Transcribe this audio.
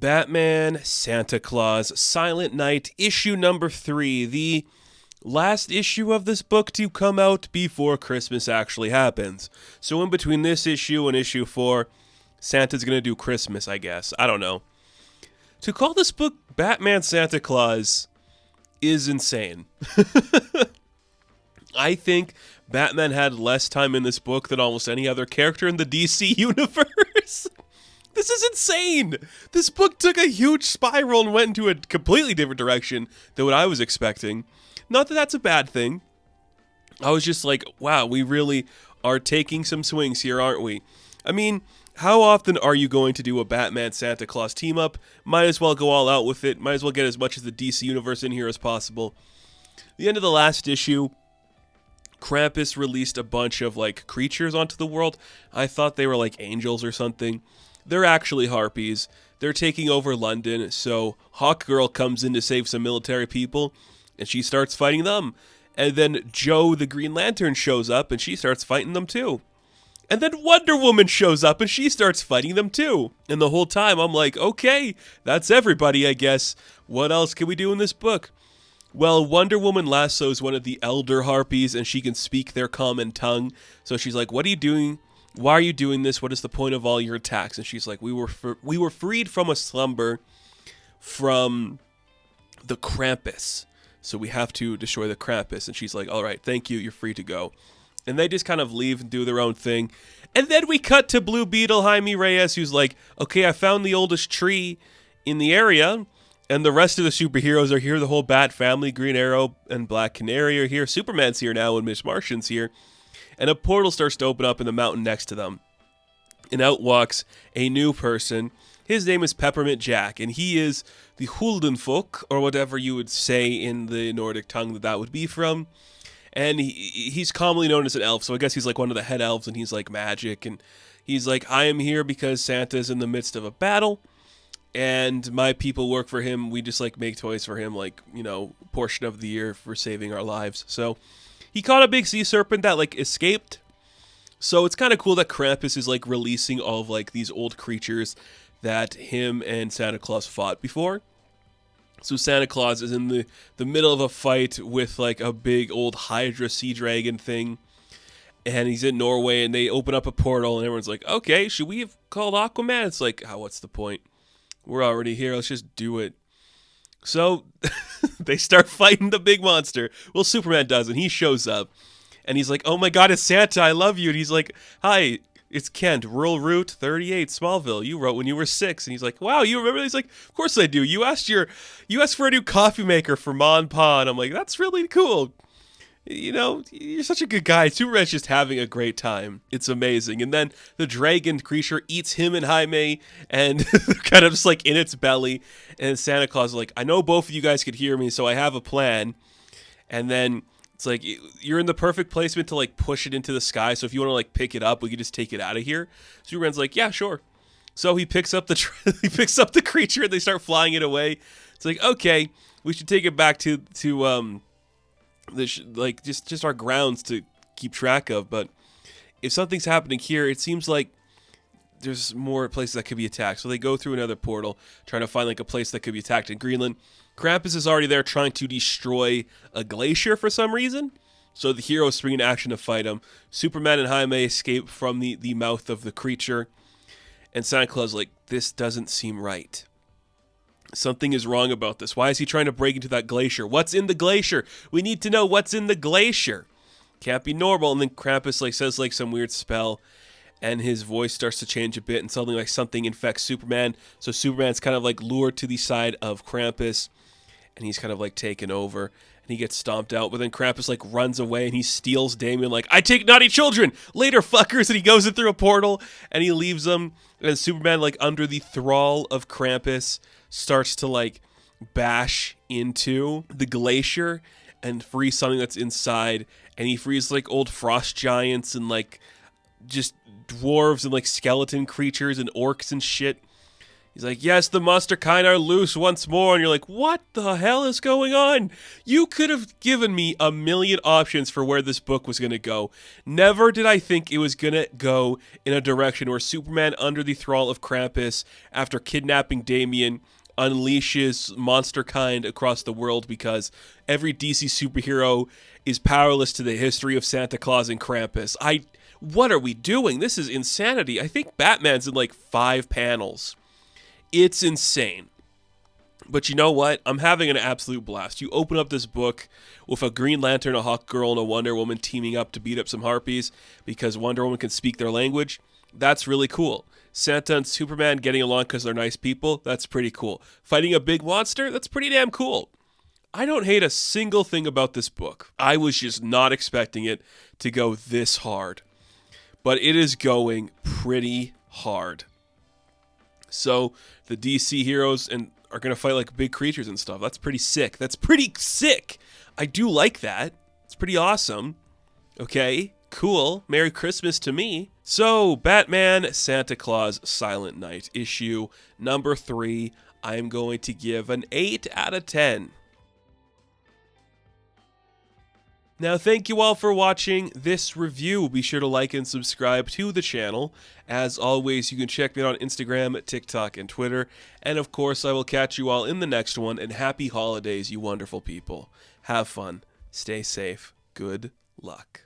Batman, Santa Claus, Silent Night, issue number 3, the last issue of this book to come out before Christmas actually happens. So in between this issue and issue 4, Santa's gonna do Christmas, I guess. I don't know. To call this book Batman Santa Claus is insane. I think Batman had less time in this book than almost any other character in the DC universe. This is insane! This book took a huge spiral and went into a completely different direction than what I was expecting. Not that that's a bad thing. I was just like, wow, we really are taking some swings here, aren't we? I mean, how often are you going to do a Batman Santa Claus team up? Might as well go all out with it. Might as well get as much of the DC universe in here as possible. The end of the last issue, Krampus released a bunch of like creatures onto the world. I thought they were like angels or something. They're actually harpies. They're taking over London, so Hawkgirl comes in to save some military people, and she starts fighting them. And then Joe the Green Lantern shows up, and she starts fighting them too. And then Wonder Woman shows up, and she starts fighting them too. And the whole time, I'm like, okay, that's everybody, I guess. What else can we do in this book? Well, Wonder Woman lassos one of the Elder Harpies, and she can speak their common tongue. So she's like, what are you doing? Why are you doing this? What is the point of all your attacks? And she's like, we were freed from a slumber from the Krampus. So we have to destroy the Krampus. And she's like, all right, thank you. You're free to go. And they just kind of leave and do their own thing. And then we cut to Blue Beetle, Jaime Reyes, who's like, okay, I found the oldest tree in the area. And the rest of the superheroes are here. The whole Bat family, Green Arrow and Black Canary are here. Superman's here now and Miss Martian's here. And a portal starts to open up in the mountain next to them. And out walks a new person. His name is Peppermint Jack, and he is the Huldenfolk, or whatever you would say in the Nordic tongue that would be from. And he's commonly known as an elf, so I guess he's like one of the head elves, and he's like magic. And he's like, I am here because Santa's in the midst of a battle, and my people work for him. We just like make toys for him, like, you know, portion of the year for saving our lives. So he caught a big sea serpent that like escaped. So it's kind of cool that Krampus is like releasing all of like these old creatures that him and Santa Claus fought before. So Santa Claus is in the middle of a fight with like a big old Hydra sea dragon thing. And he's in Norway, and they open up a portal, and everyone's like, okay, should we have called Aquaman? It's like, oh, what's the point? We're already here. Let's just do it. So they start fighting the big monster. Well, Superman does, and he shows up. And he's like, oh my god, it's Santa, I love you. And he's like, hi, it's Kent, Rural Route 38, Smallville. You wrote when you were 6. And he's like, wow, you remember? He's like, of course I do. You asked for a new coffee maker for Ma and Pa. And I'm like, that's really cool. You know, you're such a good guy. Superman's just having a great time. It's amazing. And then the dragon creature eats him and Jaime, and kind of just like in its belly. And Santa Claus is like, I know both of you guys could hear me, so I have a plan. And then it's like, you're in the perfect placement to like push it into the sky. So if you want to like pick it up, we could just take it out of here. Superman's like, yeah, sure. So he picks up the creature, and they start flying it away. It's like, okay, we should take it back to like just our grounds to keep track of. But if something's happening here, it seems like there's more places that could be attacked. So they go through another portal, trying to find like a place that could be attacked in Greenland. Krampus is already there trying to destroy a glacier for some reason. So the heroes spring into action to fight him. Superman and Jaime escape from the mouth of the creature. And Santa Claus is like, this doesn't seem right. Something is wrong about this. Why is he trying to break into that glacier? What's in the glacier? We need to know what's in the glacier. Can't be normal. And then Krampus like says like some weird spell, and his voice starts to change a bit, and suddenly like something infects Superman. So Superman's kind of like lured to the side of Krampus, and he's kind of like taken over, and he gets stomped out. But then Krampus like runs away, and he steals Damien like, I take naughty children later, fuckers. And he goes in through a portal, and he leaves them. And Superman, like under the thrall of Krampus, starts to like bash into the glacier and free something that's inside. And he frees like old frost giants and like just dwarves and like skeleton creatures and orcs and shit. He's like, yes, the monster kind are loose once more. And you're like, what the hell is going on? You could have given me a million options for where this book was going to go. Never did I think it was going to go in a direction where Superman, under the thrall of Krampus, after kidnapping Damian, unleashes monster kind across the world because every DC superhero is powerless to the history of Santa Claus and Krampus. What are we doing? This is insanity. I think Batman's in like 5 panels. It's insane. But you know what? I'm having an absolute blast. You open up this book with a Green Lantern, a Hawk Girl, and a Wonder Woman teaming up to beat up some Harpies because Wonder Woman can speak their language. That's really cool. Santa and Superman getting along because they're nice people. That's pretty cool. Fighting a big monster. That's pretty damn cool. I don't hate a single thing about this book. I was just not expecting it to go this hard. But it is going pretty hard. So the DC heroes are going to fight like big creatures and stuff. That's pretty sick. I do like that. It's pretty awesome. Okay, cool. Merry Christmas to me. So Batman, Santa Claus, Silent Night, issue number 3. I'm going to give an 8 out of 10. Now, thank you all for watching this review. Be sure to like and subscribe to the channel. As always, you can check me out on Instagram, TikTok, and Twitter. And of course, I will catch you all in the next one. And happy holidays, you wonderful people. Have fun. Stay safe. Good luck.